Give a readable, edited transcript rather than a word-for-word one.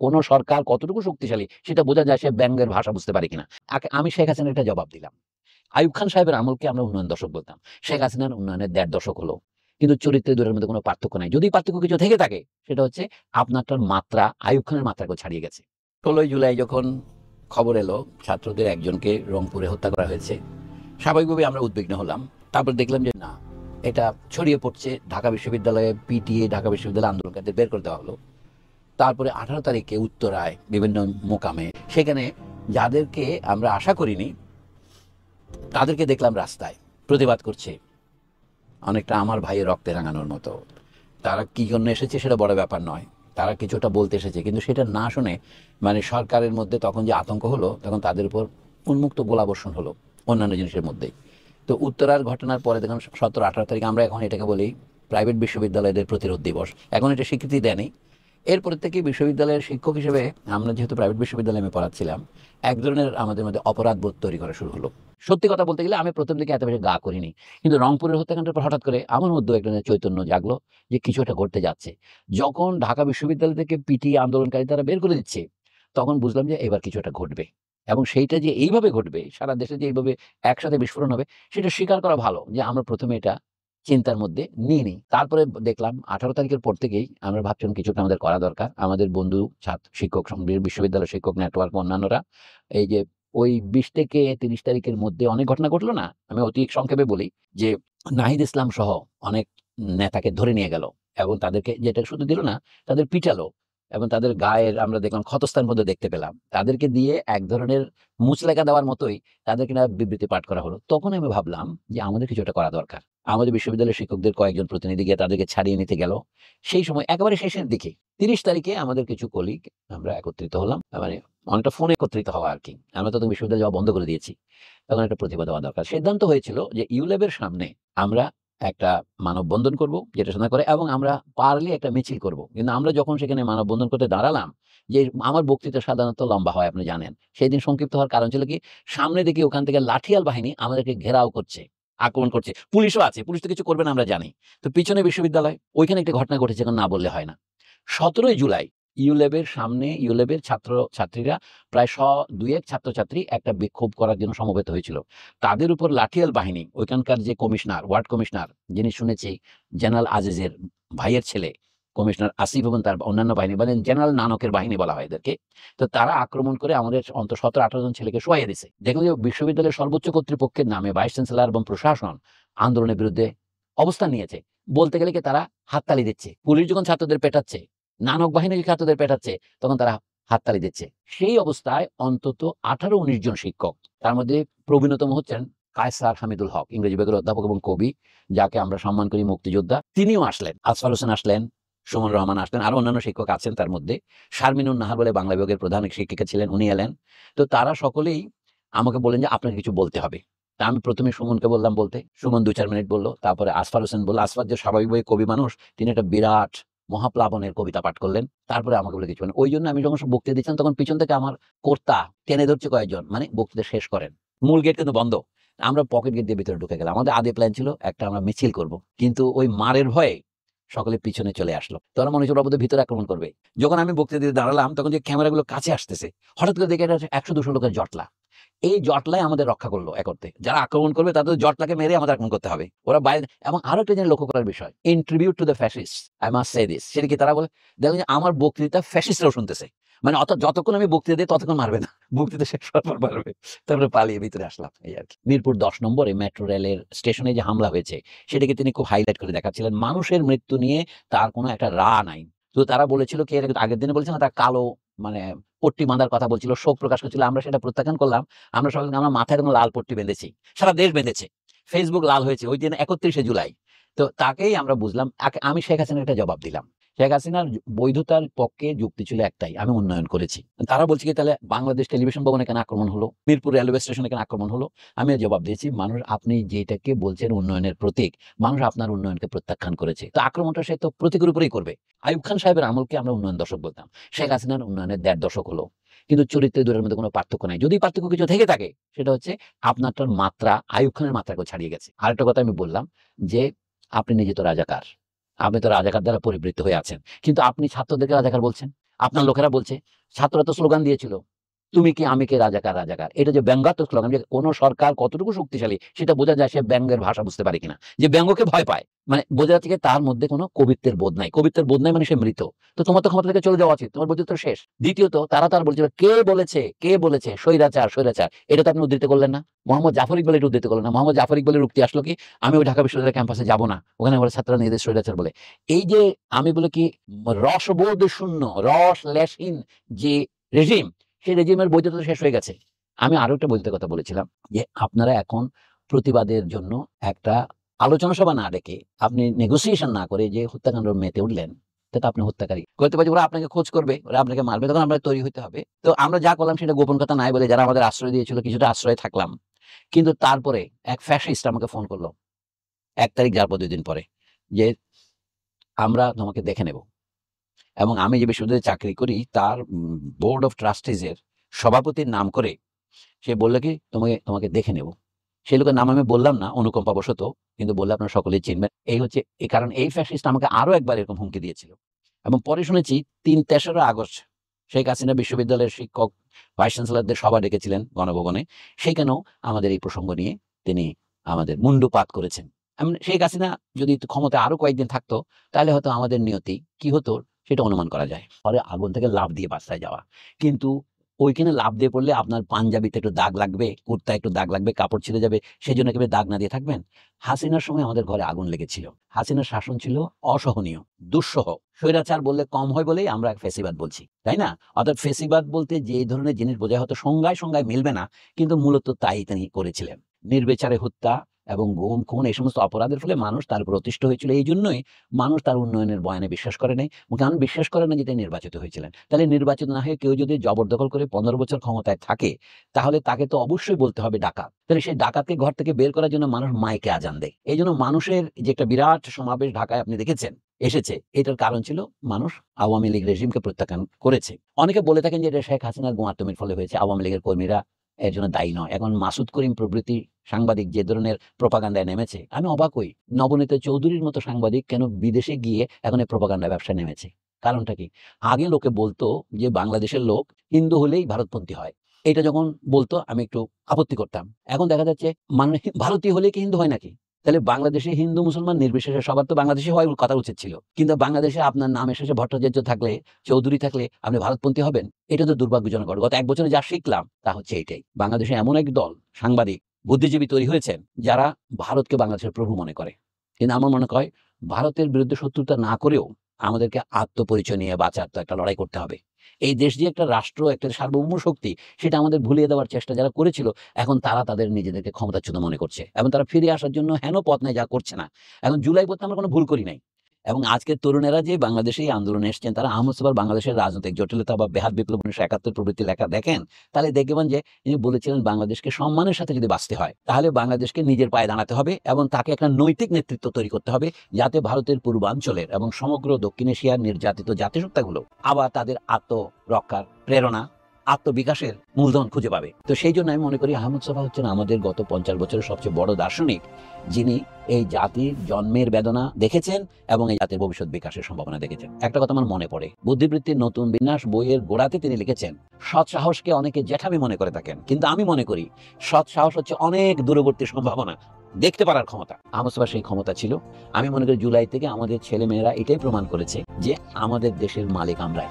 কোন সরকার কতটুকু শক্তিশালী সেটা বোঝা যায় সে ব্যঙ্গের ভাষা বুঝতে পারে কিনা। আমি শেখ হাসিনার একটা জবাব দিলাম। আইয়ুব খান সাহেবের আমলকে আমরা উন্নয়ন দশক বলতাম। শেখ হাসিনার উন্নয়নের ১.৫ দশক হলো। কিন্তু চরিত্রের দুটোর মধ্যে কোনো পার্থক্য নাই। যদি পার্থক্য কিছু থেকে থাকে সেটা হচ্ছে আপনারটার মাত্রা আইয়ুব খানের মাত্রাকেও ছাড়িয়ে গেছে। ১৬ই জুলাই যখন খবর এলো ছাত্রদের একজনকে রংপুরে হত্যা করা হয়েছে, স্বাভাবিকভাবে আমরা উদ্বিগ্ন হলাম। তারপর দেখলাম যে না, এটা ছড়িয়ে পড়ছে। ঢাকা বিশ্ববিদ্যালয়ে পিটিএ, ঢাকা বিশ্ববিদ্যালয় আন্দোলনকারীদের বের করে দেওয়া হলো। তারপরে ১৮ তারিখে উত্তরায় বিভিন্ন মোকামে সেখানে যাদেরকে আমরা আশা করিনি তাদেরকে দেখলাম রাস্তায় প্রতিবাদ করছে, অনেকটা আমার ভাইয়ের রক্তে রাঙানোর মতো। তারা কি জন্য এসেছে সেটা বড় ব্যাপার নয়, তারা কিছুটা বলতে এসেছে, কিন্তু সেটা না শুনে মানে সরকারের মধ্যে তখন যে আতঙ্ক হলো, তখন তাদের উপর উন্মুক্ত গোলাবর্ষণ হলো অন্যান্য জিনিসের মধ্যেই। তো উত্তরার ঘটনার পরে দেখুন ১৭-১৮ তারিখ আমরা এখন এটাকে বলি প্রাইভেট বিশ্ববিদ্যালয়দের প্রতিরোধ দিবস। এখন এটা স্বীকৃতি দেয়নি। এরপর থেকে বিশ্ববিদ্যালয়ের শিক্ষক হিসেবে আমরা যেহেতু প্রাইভেট বিশ্ববিদ্যালয়ে আমি পড়াচ্ছিলাম, এক ধরনের আমাদের মধ্যে অপরাধবোধ তৈরি করা শুরু হলো। সত্যি কথা বলতে গেলে আমি প্রথম দিকে এত বেশি গা করিনি, কিন্তু রংপুরের হত্যাকাণ্ডের পর হঠাৎ করে আমার মধ্যেও এক ধরনের চৈতন্য জাগলো যে কিছু একটা ঘটতে যাচ্ছে। যখন ঢাকা বিশ্ববিদ্যালয় থেকে পিটি আন্দোলনকারী তারা বের করে দিচ্ছে, তখন বুঝলাম যে এবার কিছু একটা ঘটবে। এবং সেইটা যে এইভাবে ঘটবে, সারা দেশে যে এইভাবে একসাথে বিস্ফোরণ হবে, সেটা স্বীকার করা ভালো যে আমরা প্রথমে এটা চিন্তার মধ্যে নিইনি। তারপরে দেখলাম ১৮ তারিখের পর থেকেই আমরা ভাবছিলাম কিছুটা আমাদের করা দরকার। আমাদের বন্ধু ছাত্র শিক্ষক বিশ্ববিদ্যালয় শিক্ষক নেটওয়ার্ক অন্যান্যরা এই যে ওই ২০ থেকে ৩০ তারিখের মধ্যে অনেক ঘটনা ঘটলো না? আমি অতি সংক্ষেপে বলি যে নাহিদ ইসলাম সহ অনেক নেতাকে ধরে নিয়ে গেল এবং তাদেরকে যেটা শুধু দিল না, তাদের পিটালো এবং তাদের গায়ের আমরা দেখলাম ক্ষতস্থান পর্যন্ত দেখতে পেলাম। তাদেরকে দিয়ে এক ধরনের মুচলেকা দেওয়ার মতোই তাদেরকে না বিবৃতি পাঠ করা হলো। তখন আমি ভাবলাম যে আমাদের কিছু একটা করা দরকার। আমাদের বিশ্ববিদ্যালয়ের শিক্ষকদের কয়েকজন প্রতিনিধি গিয়ে তাদেরকে ছাড়িয়ে নিতে গেল। সেই সময় একেবারে শেষের দিকে ৩০ তারিখে আমাদের কিছু কলিগ আমরা একত্রিত হলাম। মানে অনেকটা ফোনে একত্রিত হওয়া আরকি। আমরা তখন বিশ্ববিদ্যালয় যাওয়া বন্ধ করে দিয়েছি। তখন একটা প্রতিবাদ হওয়া দরকার। সিদ্ধান্ত হয়েছিল যে ইউল্যাবের সামনে আমরা একটা মানববন্ধন করব, যেটা শোনা করে, এবং আমরা পারলে একটা মিছিল করব। কিন্তু আমরা যখন সেখানে মানববন্ধন করতে দাঁড়ালাম, যে আমার বক্তৃতা সাধারণত লম্বা হয় আপনি জানেন। সেদিন সংক্ষিপ্ত হওয়ার কারণ ছিল কি, সামনে দেখি ওখান থেকে লাঠিয়াল বাহিনী আমাদেরকে ঘেরাও করছে, আক্রমণ করছে। পুলিশও আছে, পুলিশ তো কিছু করবে না আমরা জানি। তো পিছনে বিশ্ববিদ্যালয়, ওইখানে একটা ঘটনা ঘটেছে, এখন না বললে হয় না। ১৭ই জুলাই ইউল্যাবের সামনে ইউল্যাবের ছাত্রছাত্রীরা প্রায় ২-১ ছাত্রছাত্রী একটা বিক্ষোভ করার জন্য সমবেত হয়েছিল। তাদের উপর লাঠিয়াল বাহিনী, ওইখানকার যে কমিশনার, ওয়ার্ড কমিশনার, যিনি শুনেছি জেনারেল আজিজের ভাইয়ের ছেলে, কমিশনার আসিফ এবং তার অন্যান্য বাহিনী, মানে জেনারেল নানকের বাহিনী বলা হয় এদেরকে। তো তারা আক্রমণ করে আমাদের অন্তত ১৭-১৮ জন ছেলেকে শোয়াইয়ে দিছে। দেখলাম যে বিশ্ববিদ্যালয়ের সর্বোচ্চ কর্তৃপক্ষের নামে ভাইস চ্যান্সেলর এবং প্রশাসন আন্দোলনের বিরুদ্ধে অবস্থান নিয়েছে। বলতে গেলে কি তারা হাততালি দিচ্ছে। পুলিশ যখন ছাত্রদের পেটাচ্ছে, নানক বাহিনী যে ছাত্রদের পেটাচ্ছে, তখন তারা হাততালি দিচ্ছে। সেই অবস্থায় অন্তত ১৮-১৯ জন শিক্ষক, তার মধ্যে প্রবীণতম হচ্ছেন কায়সার হামিদুল হক, ইংরেজি বিভাগের অধ্যাপক এবং কবি, যাকে আমরা সম্মান করি, মুক্তিযোদ্ধা। তিনিও আসলেন, আসফার হোসেন আসলেন, সুমন রহমান আসলেন, আরো অন্যান্য শিক্ষক আছেন তার মধ্যে। শারমিনুন নাহার বলে বাংলা বিভাগের প্রধান শিক্ষিকা ছিলেন, উনি এলেন। তো তারা সকলেই আমাকে বললেন যে আপনাকে কিছু বলতে হবে। তা আমি প্রথমে সুমনকে বললাম বলতে। সুমন ২-৪ মিনিট বলল। তারপরে আসফার হোসেন বলল। আসফার যে স্বাভাবিকভাবে কবি মানুষ, তিনি একটা বিরাট মহাপ্লাবনের কবিতা পাঠ করলেন। তারপরে আমাকে বলে কিছু বলেন। ওইজন্য আমি যখন বক্তৃতা দিচ্ছিলাম, তখন পিছন থেকে আমার কর্তা টেনে ধরছে কয়েকজন, মানে বক্তৃতা শেষ করেন। মূল গেট কিন্তু বন্ধ। আমরা পকেট গেট দিয়ে ভিতরে ঢুকে গেলাম। আমাদের আগে প্ল্যান ছিল একটা আমরা মিছিল করব। কিন্তু ওই মারের ভয়ে সকলে পিছনে চলে আসলো। তো ওরা মনে হচ্ছিল ওরা বোধহয় ভিতরে আক্রমণ করবে। যখন আমি বক্তৃতা দিতে দাঁড়ালাম, তখন যে ক্যামেরাগুলো কাছে আসতেছে, হঠাৎ করে দেখে এটা ১০০-২০০ লোকের জটলা। এই জটলাই আমাদের রক্ষা করলো একত্রে। যারা আক্রমণ করবে তাদের জটলাকে মেরে আমাদের আক্রমণ করতে হবে। ওরা বাইরে। এবং আরো একটা জিনিস লক্ষ্য করার বিষয়, in tribute to the fascist I must say this, সেটা কি তারা বলে, দেখো যে আমার বক্তৃতা ফ্যাসিস্টরাও শুনতেছে। মানে অর্থাৎ যতক্ষণ আমি বক্তৃতা দিই ততক্ষণ মারবে না, বক্তৃতা শেষ হওয়ার পর মারবে। তারপরে পালিয়ে ভিতরে আসলাম, এই আর কি। মিরপুর ১০ নম্বরে মেট্রো রেলের স্টেশনে যে হামলা হয়েছে, সেটাকে তিনি খুব হাইলাইট করে দেখাচ্ছিলেন। মানুষের মৃত্যু নিয়ে তার কোনো একটা নাই। তো তারা বলেছিল কি, এর আগের দিনে বলেছিল না, তার কালো মানে পট্টি বাঁধার কথা বলছিল, শোক প্রকাশ করছিল। আমরা সেটা প্রত্যাখ্যান করলাম। আমরা সবাই আমরা মাথায় কোনো লাল পট্টি বেঁধেছি, সারা দেশ বেঁধেছে, ফেসবুক লাল হয়েছে ওই দিন ৩১শে জুলাই। তো তাকেই আমরা বুঝলাম, আমি শেখ হাসিনার একটা জবাব দিলাম। শেখ হাসিনার বৈধতার পক্ষে যুক্তি ছিল একটাই, আমি উন্নয়ন করেছি। তারা বলছে কি, তাহলে বাংলাদেশ টেলিভিশন ভবনে কেন আক্রমণ হলো, মিরপুর রেলওয়ে স্টেশনে কেন আক্রমণ হলো? আমি জবাব দিয়েছি, মানুষ আপনি যেটাকে বলছেন উন্নয়নের প্রতীক, মানুষ আপনার উন্নয়নকে প্রত্যাখ্যান করেছে। তো আক্রমণটা সে তো প্রতীকের উপরেই করবে। আইয়ুব খান সাহেবের আমলকে আমরা উন্নয়ন দশক বলতাম। শেখ হাসিনার উন্নয়নের ১.৫ দশক হলো। কিন্তু চরিত্রের দুটোর মধ্যে কোনো পার্থক্য নাই। যদি পার্থক্য কিছু থেকে থাকে সেটা হচ্ছে আপনারটার মাত্রা আইয়ুব খানের মাত্রাকেও ছাড়িয়ে গেছে। আরেকটা কথা আমি বললাম যে আপনি নিজে তো রাজাকার। আপনি তো রাজাকার দ্বারা পরিবৃত হয়ে আছেন। কিন্তু আপনি ছাত্রদেরকে রাজাকার বলছেন। আপনার লোকেরা বলছে, ছাত্ররা তো স্লোগান দিয়েছিল, তুমি কি আমি কে রাজাকার রাজাকার। এটা যে ব্যঙ্গাত্মক স্লোগান, যে কোন সরকার কতটুকু শক্তিশালী সেটা বোঝা যায় সে ব্যঙ্গের ভাষা বুঝতে পারে কিনা। যে ব্যঙ্গকে ভয় পায়, মানে বোঝা যাচ্ছে তার মধ্যে কোনো কবিত্বের বোধ নাই। কবিত্বের বোধ নাই মানে সে মৃত। তো তোমার তো ক্ষমতা থেকে চলে যাওয়া উচিত, তোমার বৈধত্ব শেষ। দ্বিতীয়ত তার বলছিল কে বলেছে স্বৈরাচার স্বৈরাচার, এটা তো আপনি উদ্ধৃত করলেন না। মোহাম্মদ জাফর ইকবাল এটা উদ্ধৃত করলেন না। মোহাম্মদ জাফর ইকবালের উক্তি আসলো কি, আমি ওই ঢাকা বিশ্ববিদ্যালয় ক্যাম্পাসে যাবো না, ওখানে বলে ছাত্ররা নিজেদের স্বৈরাচার বলে। এই যে আমি বলে কি রসবোধ শূন্য, রস লেশহীন যে রেজিম, সেই রেজিমের বৈধতা শেষ হয়ে গেছে। আমি আরো একটা বৈধতার কথা বলেছিলাম যে আপনারা এখন প্রতিবাদের জন্য একটা আলোচনা সভা না ডেকে, আপনি নেগোসিয়েশন না করে যে হত্যাকাণ্ড মেতে উঠলেন, তো আপনি হত্যাকারী করতে পারছি। ওরা আপনাকে খোঁজ করবে, ওরা আপনাকে মারবে, তখন আমরা তৈরি হতে হবে। তো আমরা যা করলাম সেটা গোপন কথা নাই বলে যারা আমাদের আশ্রয় দিয়েছিল কিছুটা আশ্রয় থাকলাম। কিন্তু তারপরে এক ফ্যাসিস্ট আমাকে ফোন করলো 1 তারিখ যাওয়ার পর 2 দিন পরে, যে আমরা তোমাকে দেখে নেব। এবং আমি যে বিশ্ববিদ্যালয়ে চাকরি করি তার বোর্ড অফ ট্রাস্টিজের সভাপতির নাম করে সে বললো কি তোমাকে দেখে নেব। সেই লোকের নাম আমি বললাম না অনুকম্পাবশত, কিন্তু বললে আপনারা সকলেই চিনবেন। এই হচ্ছে এই কারণ, এই ফ্যাসিস্ট আমাকে আরো একবার এরকম হুমকি দিয়েছিল। এবং পরে শুনেছি 3-4 আগস্ট শেখ হাসিনা বিশ্ববিদ্যালয়ের শিক্ষক ভাইস চ্যান্সেলরদের সভা ডেকেছিলেন গণভবনে, সেখানেও আমাদের এই প্রসঙ্গ নিয়ে তিনি আমাদের মুন্ডুপাত করেছেন। শেখ হাসিনা যদি ক্ষমতা আরো কয়েকদিন থাকতো তাহলে হয়তো আমাদের নিয়তি কি হতো সেটা অনুমান করা যায়। পরে আগুন থেকে লাফ দিয়ে বাসায় যাওয়া, কিন্তু ওইখানে লাফ দিয়ে পড়লে আপনার পাঞ্জাবিতে একটু দাগ লাগবে, কুর্তা একটু দাগ লাগবে, কাপড় ছিঁড়ে যাবে, সেই জন্য একেবারে দাগ না দিয়ে থাকবেন। হাসিনার সময় আমাদের ঘরে আগুন লেগেছিল। হাসিনার শাসন ছিল অসহনীয়, দুঃসহ। স্বৈরাচার বললে কম হয় বলেই আমরা ফেসিবাদ বলছি, তাই না? অর্থাৎ ফেসিবাদ বলতে যে ধরনের জিনিস বোঝায় হয়তো সংজ্ঞায় মিলবে না, কিন্তু মূলত তাই তিনি করেছিলেন। নির্বিচারে হত্যা এবং গুম খুন এই সমস্ত অপরাধের ফলে মানুষ তার উপর অতিষ্ঠ হয়েছিল। এই জন্যই মানুষ তার উন্নয়নের বয়ানে বিশ্বাস করে নাই, কারণ বিশ্বাস করে না যে তিনি নির্বাচিত হয়েছিলেন। তাহলে নির্বাচিত না হয়ে কেউ যদি জবরদখল করে 15 বছর ক্ষমতায় থাকে, তাহলে তাকে তো অবশ্যই বলতে হবে ডাকাত। তাহলে সেই ডাকাতকে ঘর থেকে বের করার জন্য মানুষ মাইকে আজান দেয়। এই জন্য মানুষের যে একটা বিরাট সমাবেশ ঢাকায় আপনি দেখেছেন এসেছে, এটার কারণ ছিল মানুষ আওয়ামী লীগ রেজিমকে প্রত্যাখ্যান করেছে। অনেকে বলে থাকেন যে এটা শেখ হাসিনার গোঁয়ার্তুমির ফলে হয়েছে, আওয়ামী লীগের কর্মীরা এর জন্য দায়ী নয়। এখন মাসুদ করিম প্রভৃতি সাংবাদিক যে ধরনের প্রোপাগান্ডায় নেমেছে, আমি অবাক হই। নবনীতা চৌধুরীর মতো সাংবাদিক কেন বিদেশে গিয়ে এখন এই প্রোপাগান্ডা ব্যবসায় নেমেছে? কারণটা কি? আগে লোকে বলতো যে বাংলাদেশের লোক হিন্দু হলেই ভারতপন্থী হয়, এটা যখন বলতো আমি একটু আপত্তি করতাম। এখন দেখা যাচ্ছে মানে ভারতীয় হলে কি হিন্দু হয় নাকি? তাহলে বাংলাদেশে হিন্দু মুসলমান নির্বিশেষে সবার তো বাংলাদেশে হয় কথা উচিত ছিল, কিন্তু বাংলাদেশে আপনার নামের শেষে ভট্টাচার্য থাকলে, চৌধুরী থাকলে আপনি ভারতপন্থী হবেন? এটা তো দুর্ভাগ্যজনক। গত 1 বছরে যা শিখলাম তা হচ্ছে এইটাই। বাংলাদেশে এমন এক দল সাংবাদিক বুদ্ধিজীবী তৈরি হয়েছেন যারা ভারতকে বাংলাদেশের প্রভু মনে করে। কিন্তু আমার মনে হয় ভারতের বিরুদ্ধে শত্রুতা না করেও আমাদেরকে আত্মপরিচয় নিয়ে বাঁচার তো একটা লড়াই করতে হবে। এই দেশ যে একটা রাষ্ট্র, একটা সার্বভৌম শক্তি, সেটা আমাদের ভুলিয়ে দেওয়ার চেষ্টা যারা করেছিল, এখন তারা তাদের নিজেদেরকে ক্ষমতাচ্যুত মনে করছে এবং তারা ফিরে আসার জন্য হেন পথ নেই যা করছে না। এখন জুলাই পথে আমরা কোনো ভুল করি নাই। এবং আজকের তরুণেরা যে বাংলাদেশে এই আন্দোলনে এসছেন, তারা আহমদ সোবহান বাংলাদেশের রাজনৈতিক জটিলতা বা বেহাত বিপ্লব 1971 প্রভৃতি লেখা দেখেন, তাহলে দেখবেন যে তিনি বলেছিলেন বাংলাদেশকে সম্মানের সাথে যদি বাঁচতে হয় তাহলে বাংলাদেশকে নিজের পায়ে দাঁড়াতে হবে এবং তাকে একটা নৈতিক নেতৃত্ব তৈরি করতে হবে, যাতে ভারতের পূর্বাঞ্চলের এবং সমগ্র দক্ষিণ এশিয়ার নির্যাতিত জাতিসত্তাগুলো আবার তাদের আত্মরক্ষার প্রেরণা, আত্মবিকাশের মূলধন খুঁজে পাবে। তো সেই জন্য আমি মনে করি আহমদ সোবহান হচ্ছেন আমাদের গত 50 বছরের সবচেয়ে বড় দার্শনিক, যিনি এই জাতির জন্মের বেদনা দেখেছেন এবং এই জাতির ভবিষ্যৎ বিকাশের সম্ভাবনা দেখেছেন। একটা কথা আমার মনে পড়ে, বুদ্ধিবৃত্তির নতুন বিন্যাস বইয়ের গোড়াতে তিনি লিখেছেন, সৎ সাহসকে অনেকে জ্যাঠামি মনে করে থাকেন, কিন্তু আমি মনে করি সৎ সাহস হচ্ছে অনেক দূরবর্তী সম্ভাবনা দেখতে পারার ক্ষমতা। আহমদ সোবহান সেই ক্ষমতা ছিল। আমি মনে করি জুলাই থেকে আমাদের ছেলে মেয়েরা এটাই প্রমাণ করেছে যে আমাদের দেশের মালিক আমরাই।